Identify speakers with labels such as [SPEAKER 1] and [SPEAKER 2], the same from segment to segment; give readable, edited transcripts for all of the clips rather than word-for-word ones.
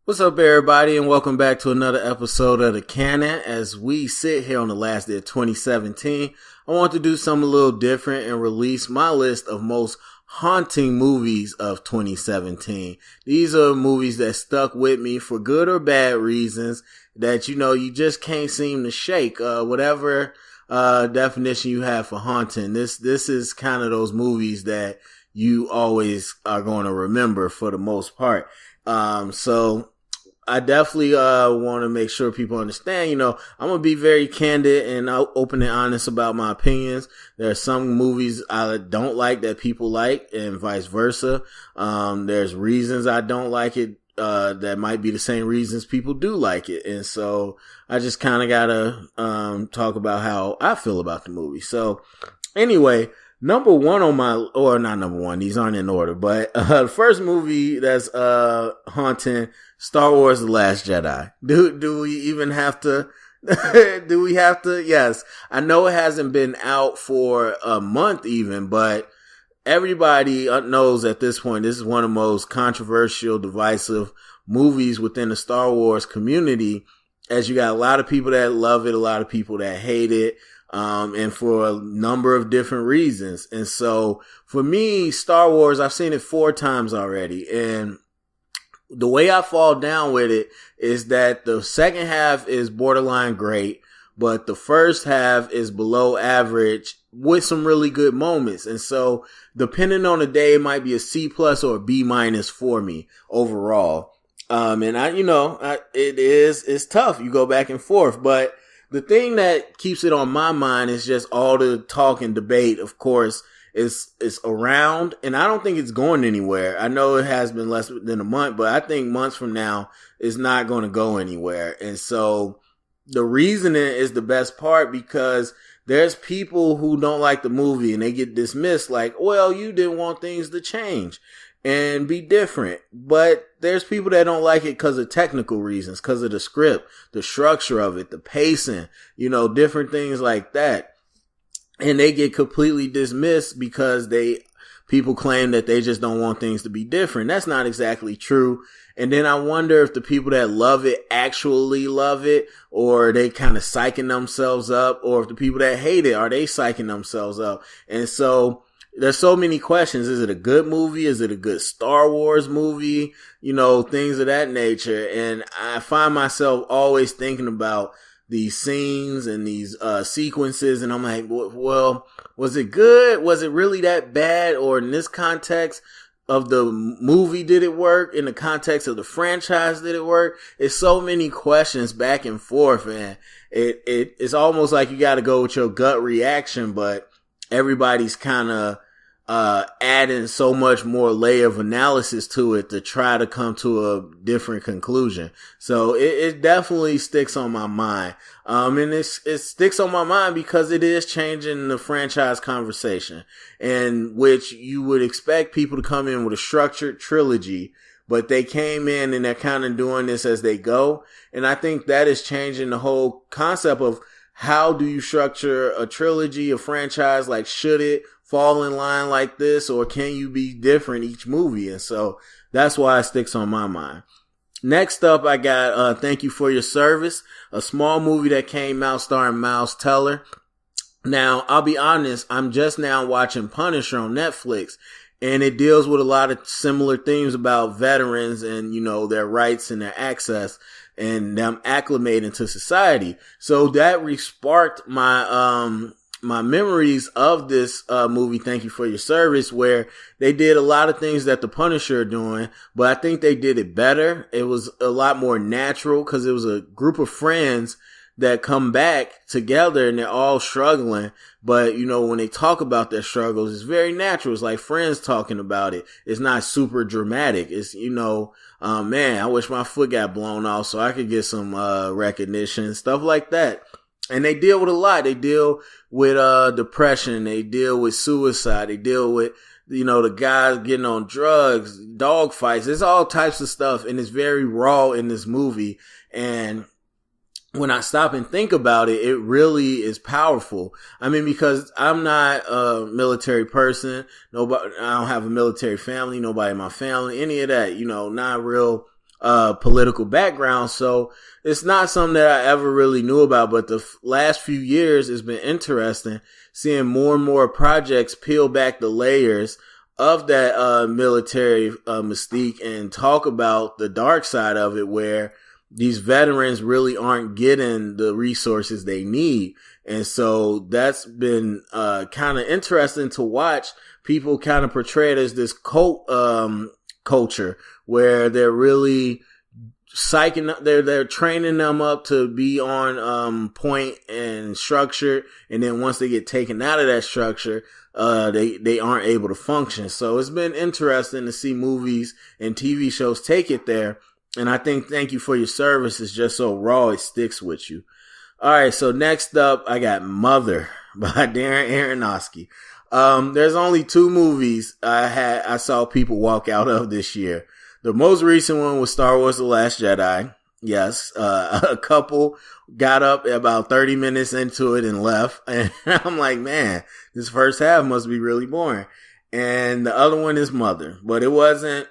[SPEAKER 1] What's up, everybody, and welcome back to another episode of The Canon. As we sit here on the last day of 2017, I want to do something a little different and release my list of most haunting movies of 2017. These are movies that stuck with me for good or bad reasons that, you just can't seem to shake. Whatever definition you have for haunting, this is kind of those movies that you always are going to remember for the most part. So I definitely want to make sure people understand, I'm going to be very candid and open and honest about my opinions. There are some movies I don't like that people like and vice versa. There's reasons I don't like it that might be the same reasons people do like it. And so I just kind of got to talk about how I feel about the movie. So anyway, number one on not number one, these aren't in order, but the first movie that's haunting, Star Wars The Last Jedi. Do we even have to do we have to? Yes. I know it hasn't been out for a month even, but everybody knows at this point this is one of the most controversial, divisive movies within the Star Wars community, as you got a lot of people that love it, a lot of people that hate it. And for a number of different reasons. And so for me, Star Wars, I've seen it 4 times already. And the way I fall down with it is that the second half is borderline great, but the first half is below average with some really good moments. And so depending on the day, it might be a C plus or a B minus for me overall. And it's tough. You go back and forth, but the thing that keeps it on my mind is just all the talk and debate, of course, is around, and I don't think it's going anywhere. I know it has been less than a month, but I think months from now it's not going to go anywhere. And so the reasoning is the best part, because there's people who don't like the movie and they get dismissed like, well, you didn't want things to change and be different. But there's people that don't like it because of technical reasons, because of the script, the structure of it, the pacing, different things like that. And they get completely dismissed because people claim that they just don't want things to be different. That's not exactly true. And then I wonder if the people that love it actually love it, or they kind of psyching themselves up, or if the people that hate it, are they psyching themselves up? And so there's so many questions. Is it a good movie? Is it a good Star Wars movie? Things of that nature. And I find myself always thinking about these scenes and these sequences, and I'm like, well, was it good? Was it really that bad? Or in this context of the movie, did it work? In the context of the franchise, did it work? It's so many questions back and forth, and it's almost like you got to go with your gut reaction, but everybody's kind of adding so much more layer of analysis to it to try to come to a different conclusion. So it definitely sticks on my mind. And it sticks on my mind because it is changing the franchise conversation, in which you would expect people to come in with a structured trilogy, but they came in and they're kind of doing this as they go. And I think that is changing the whole concept of how do you structure a trilogy, a franchise? Like, should it fall in line like this, or can you be different each movie? And so that's why it sticks on my mind. Next up, I got Thank You for Your Service, a small movie that came out starring Miles Teller. Now, I'll be honest, I'm just now watching Punisher on Netflix, and it deals with a lot of similar themes about veterans and, their rights and their access and them acclimating to society. So that re-sparked my memories of this movie, Thank You for Your Service, where they did a lot of things that the Punisher are doing, but I think they did it better. It was a lot more natural because it was a group of friends that come back together and they're all struggling. But, when they talk about their struggles, it's very natural. It's like friends talking about it. It's not super dramatic. It's, man, I wish my foot got blown off so I could get some recognition, stuff like that. And they deal with a lot. They deal with depression. They deal with suicide. They deal with, the guys getting on drugs, dog fights. There's all types of stuff, and it's very raw in this movie. And when I stop and think about it, it really is powerful. I mean, because I'm not a military person. I don't have a military family, nobody in my family, any of that, not real political background. So it's not something that I ever really knew about, but the last few years it's been interesting seeing more and more projects peel back the layers of that military mystique and talk about the dark side of it, where these veterans really aren't getting the resources they need. And so that's been kind of interesting to watch people kind of portray it as this cult culture where they're really they're training them up to be on point and structured, and then once they get taken out of that structure, they aren't able to function. So it's been interesting to see movies and TV shows take it there, and I think Thank You for Your Service is just so raw it sticks with you. All right, so next up I got Mother by Darren Aronofsky. There's only 2 movies I saw people walk out of this year. The most recent one was Star Wars The Last Jedi. Yes, a couple got up about 30 minutes into it and left. And I'm like, man, this first half must be really boring. And the other one is Mother. But it wasn't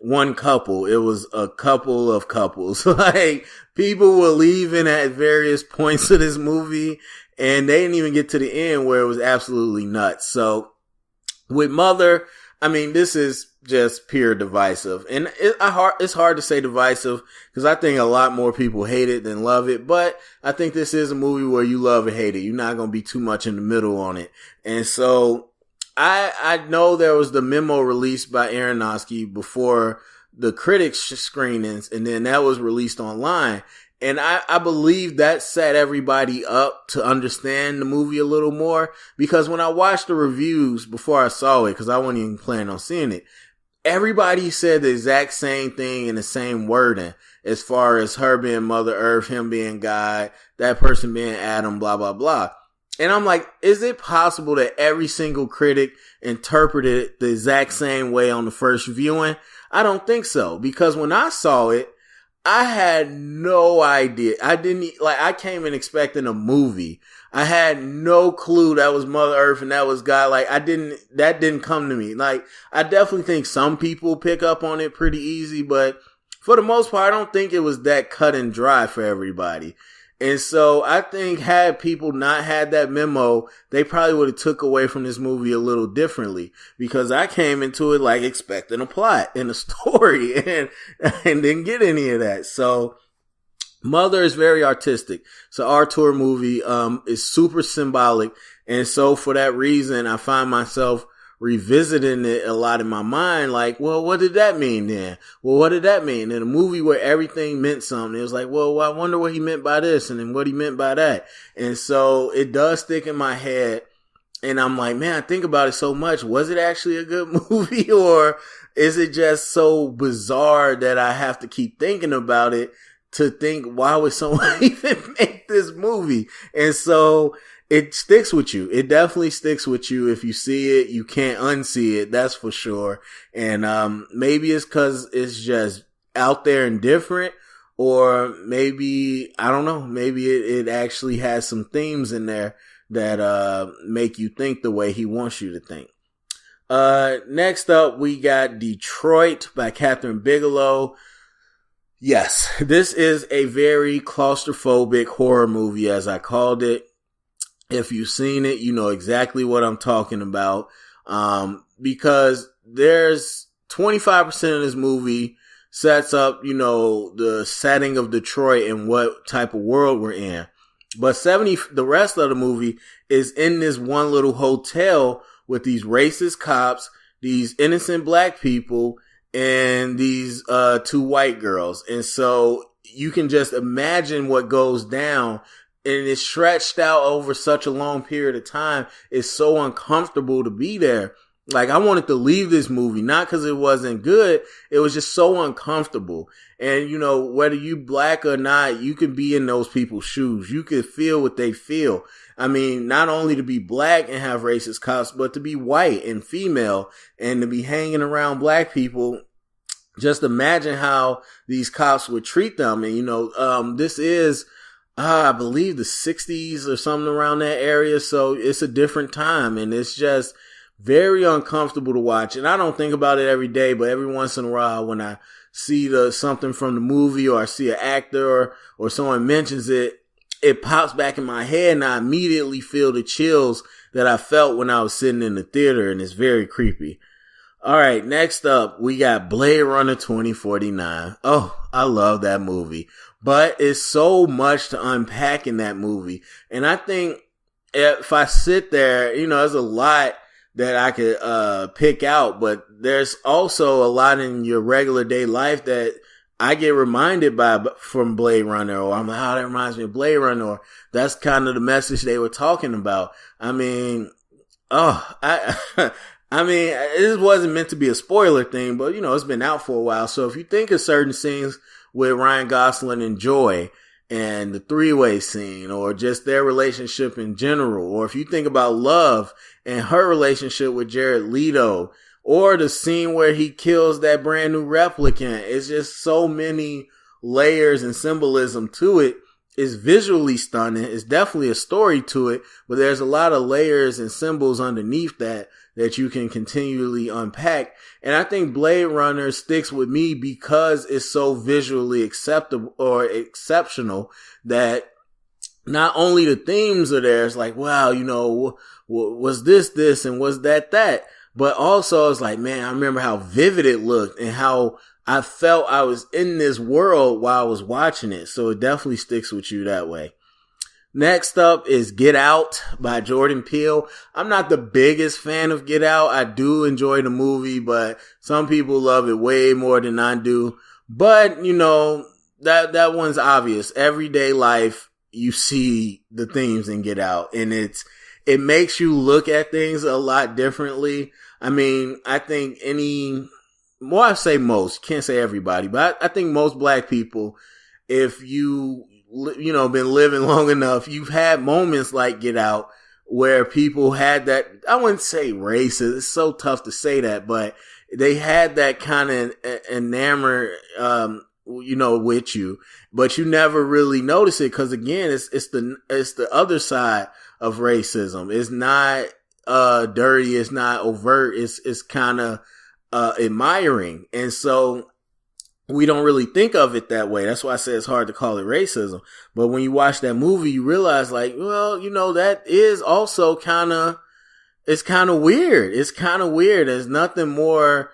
[SPEAKER 1] one couple. It was a couple of couples. Like, people were leaving at various points of this movie, and they didn't even get to the end where it was absolutely nuts. So with Mother, I mean, this is just pure divisive. And it's hard to say divisive because I think a lot more people hate it than love it. But I think this is a movie where you love or hate it. You're not going to be too much in the middle on it. And so I know there was the memo released by Aronofsky before the critics screenings, and then that was released online. And I believe that set everybody up to understand the movie a little more, because when I watched the reviews before I saw it, because I wasn't even planning on seeing it, everybody said the exact same thing in the same wording, as far as her being Mother Earth, him being God, that person being Adam, blah, blah, blah. And I'm like, is it possible that every single critic interpreted it the exact same way on the first viewing? I don't think so, because when I saw it, I had no idea. I came in expecting a movie. I had no clue that was Mother Earth and that was God. That didn't come to me. Like, I definitely think some people pick up on it pretty easy, but for the most part, I don't think it was that cut and dry for everybody. And so I think had people not had that memo, they probably would have took away from this movie a little differently, because I came into it like expecting a plot and a story and didn't get any of that. So Mother is very artistic. It's an auteur movie. It's super symbolic. And so for that reason, I find myself revisiting it a lot in my mind, like, well, what did that mean then? Well, what did that mean? In a movie where everything meant something, it was like, well, I wonder what he meant by this and then what he meant by that. And so it does stick in my head. And I'm like, man, I think about it so much. Was it actually a good movie, or is it just so bizarre that I have to keep thinking about it to think, why would someone even make this movie? And so it sticks with you. It definitely sticks with you. If you see it, you can't unsee it. That's for sure. And maybe it's because it's just out there and different, or maybe, I don't know, maybe it actually has some themes in there that make you think the way he wants you to think. Next up, we got Detroit by Catherine Bigelow. Yes, this is a very claustrophobic horror movie, as I called it. If you've seen it, you know exactly what I'm talking about. Because there's 25% of this movie sets up, the setting of Detroit and what type of world we're in. But the rest of the movie is in this one little hotel with these racist cops, these innocent black people, and these 2 white girls. And so you can just imagine what goes down. And it's stretched out over such a long period of time. It's so uncomfortable to be there. Like, I wanted to leave this movie, not because it wasn't good. It was just so uncomfortable. And, whether you black or not, you can be in those people's shoes. You can feel what they feel. I mean, not only to be black and have racist cops, but to be white and female and to be hanging around black people. Just imagine how these cops would treat them. And, this is, I believe the 60s or something around that area. So it's a different time, and it's just very uncomfortable to watch. And I don't think about it every day, but every once in a while when I see something from the movie, or I see an actor or someone mentions it, it pops back in my head and I immediately feel the chills that I felt when I was sitting in the theater, and it's very creepy. All right, next up, we got Blade Runner 2049. Oh, I love that movie. But it's so much to unpack in that movie. And I think if I sit there, there's a lot that I could pick out, but there's also a lot in your regular day life that I get reminded from Blade Runner, or I'm like, oh, that reminds me of Blade Runner, or that's kind of the message they were talking about. I mean, this wasn't meant to be a spoiler thing, but it's been out for a while. So if you think of certain scenes with Ryan Gosling and Joy, and the three-way scene, or just their relationship in general, or if you think about Love and her relationship with Jared Leto, or the scene where he kills that brand new replicant, it's just so many layers and symbolism to it. It's visually stunning. It's definitely a story to it, but there's a lot of layers and symbols underneath that you can continually unpack. And I think Blade Runner sticks with me because it's so visually acceptable or exceptional that not only the themes are there, it's like, wow, was this, and was that, but also it's like, man, I remember how vivid it looked and how I felt I was in this world while I was watching it. So it definitely sticks with you that way. Next up is Get Out by Jordan Peele. I'm not the biggest fan of Get Out. I do enjoy the movie, but some people love it way more than I do. But, that one's obvious. Everyday life, you see the themes in Get Out, and it makes you look at things a lot differently. I mean, I think I say most, can't say everybody, but I think most black people, if you been living long enough, you've had moments like Get Out where people had that, I wouldn't say racist, it's so tough to say that, but they had that kind of enamor, with you, but you never really notice it. Cause again, it's the other side of racism. It's not, dirty. It's not overt. It's kind of, admiring. And so we don't really think of it that way. That's why I say it's hard to call it racism. But when you watch that movie, you realize like, well, that is also it's kind of weird. It's kind of weird. There's nothing more,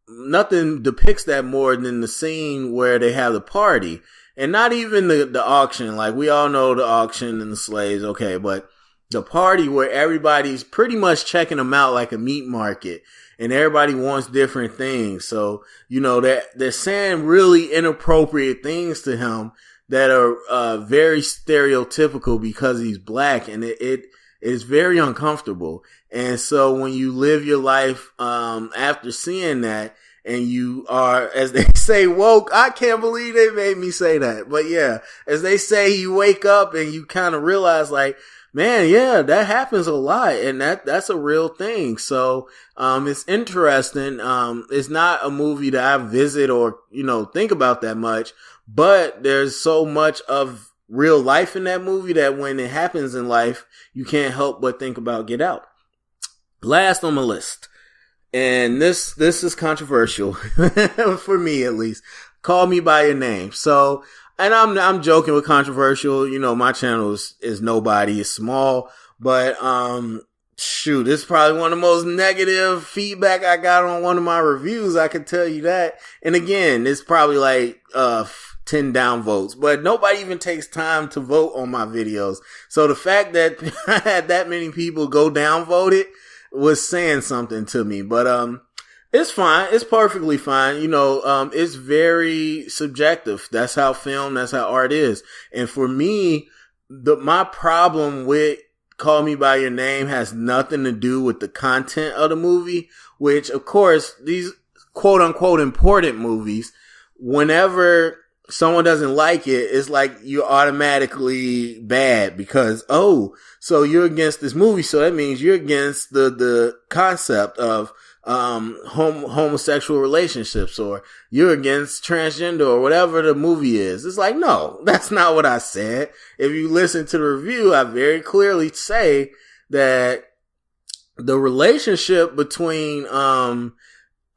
[SPEAKER 1] nothing depicts that more than the scene where they have the party, and not even the auction. Like, we all know the auction and the slaves. Okay. But the party where everybody's pretty much checking them out like a meat market, and everybody wants different things. So, they're saying really inappropriate things to him that are very stereotypical because he's black, and it is very uncomfortable. And so when you live your life after seeing that, and you are, as they say, woke, I can't believe they made me say that. But yeah, as they say, you wake up and you kind of realize like, man, yeah, that happens a lot, and that's a real thing. So, it's interesting. It's not a movie that I visit or, think about that much, but there's so much of real life in that movie that when it happens in life, you can't help but think about Get Out. Last on my list, and this is controversial for me at least. Call Me by Your Name. So, and I'm joking with controversial. My channel is nobody. It's small, but shoot, it's probably one of the most negative feedback I got on one of my reviews. I can tell you that. And again, it's probably like 10 downvotes, but nobody even takes time to vote on my videos. So the fact that I had that many people go downvote it was saying something to me. But it's fine. It's perfectly fine. It's very subjective. That's how art is. And for me, my problem with Call Me by Your Name has nothing to do with the content of the movie, which of course, these quote unquote important movies, whenever someone doesn't like it, it's like you're automatically bad because, so you're against this movie. So that means you're against the concept of homosexual relationships, or you're against transgender, or whatever the movie is. It's like, no, that's not what I said. If you listen to the review, I very clearly say that the relationship between, I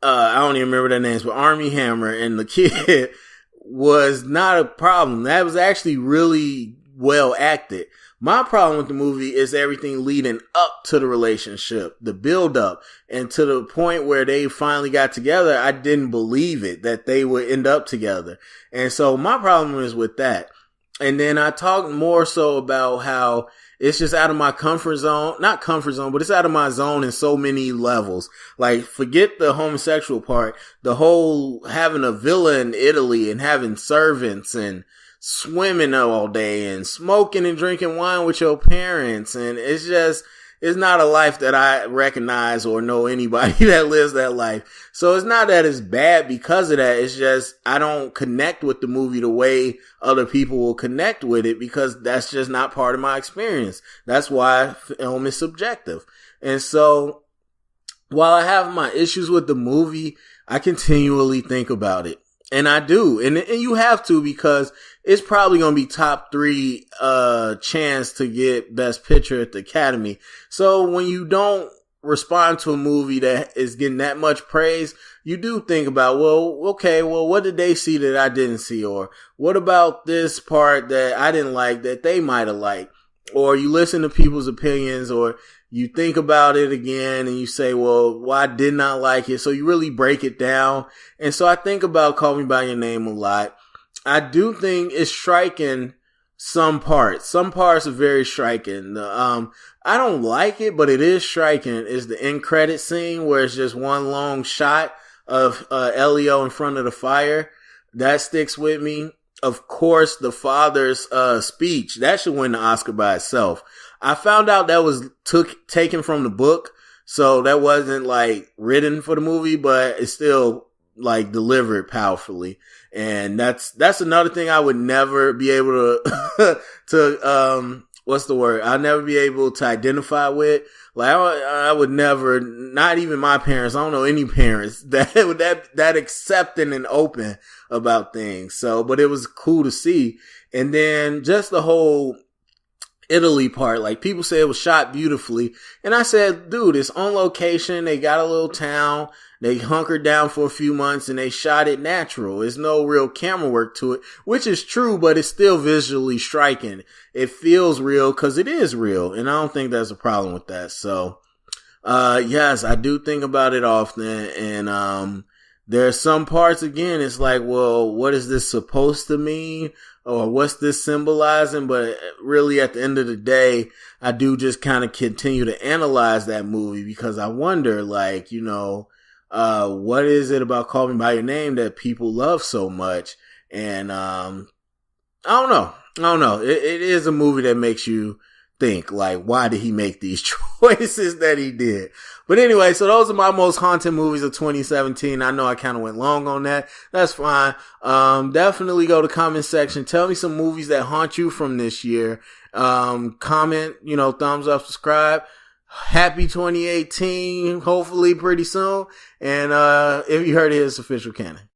[SPEAKER 1] don't even remember their names, but Armie Hammer and the kid was not a problem. That was actually really well acted. My problem with the movie is everything leading up to the relationship, the build up, and to the point where they finally got together. I didn't believe it that they would end up together. And so my problem is with that. And then I talked more so about how it's just out of my comfort zone, not comfort zone, but it's out of my zone in so many levels. Like, forget the homosexual part, the whole having a villa in Italy and having servants and swimming all day and smoking and drinking wine with your parents. And it's just, it's not a life that I recognize or know anybody that lives that life. So it's not that it's bad because of that. It's just, I don't connect with the movie the way other people will connect with it because that's just not part of my experience. That's why film is subjective. And so while I have my issues with the movie, I continually think about it. And I do. And you have to, because it's probably going to be top 3 chance to get Best Picture at the Academy. So when you don't respond to a movie that is getting that much praise, you do think about, well, okay, well, what did they see that I didn't see? Or what about this part that I didn't like that they might have liked? Or you listen to people's opinions, or you think about it again and you say, well, why didn't I like it? So you really break it down. And so I think about Call Me By Your Name a lot. I do think it's striking some parts. Some parts are very striking. I don't like it, but it is striking. Is the end credit scene where it's just one long shot of Elio in front of the fire. That sticks with me. Of course, the father's speech. That should win the Oscar by itself. I found out that was taken from the book, so that wasn't like written for the movie, but it's still like delivered powerfully. And that's another thing I would never be able to what's the word? I'll never be able to identify with. Like I would never, not even my parents, I don't know any parents that accepting and open about things. So, but it was cool to see. And then just the whole Italy part, like people say it was shot beautifully. And I said, dude, it's on location. They got a little town. They hunkered down for a few months and they shot it natural. There's no real camera work to it, which is true, but it's still visually striking. It feels real because it is real. And I don't think there's a problem with that. So, yes, I do think about it often. And, there's some parts, again, it's like, well, what is this supposed to mean? Or what's this symbolizing? But really, at the end of the day, I do just kind of continue to analyze that movie because I wonder, like, you know, what is it about Call Me By Your Name that people love so much? And I don't know. It is a movie that makes you think, like, why did he make these choices that he did? But anyway, so those are my most haunted movies of 2017. I know I kind of went long on that. That's fine. Definitely go to comment section. Tell me some movies that haunt you from this year. Comment, thumbs up, subscribe. Happy 2018, hopefully pretty soon. And if you heard it, it's official canon.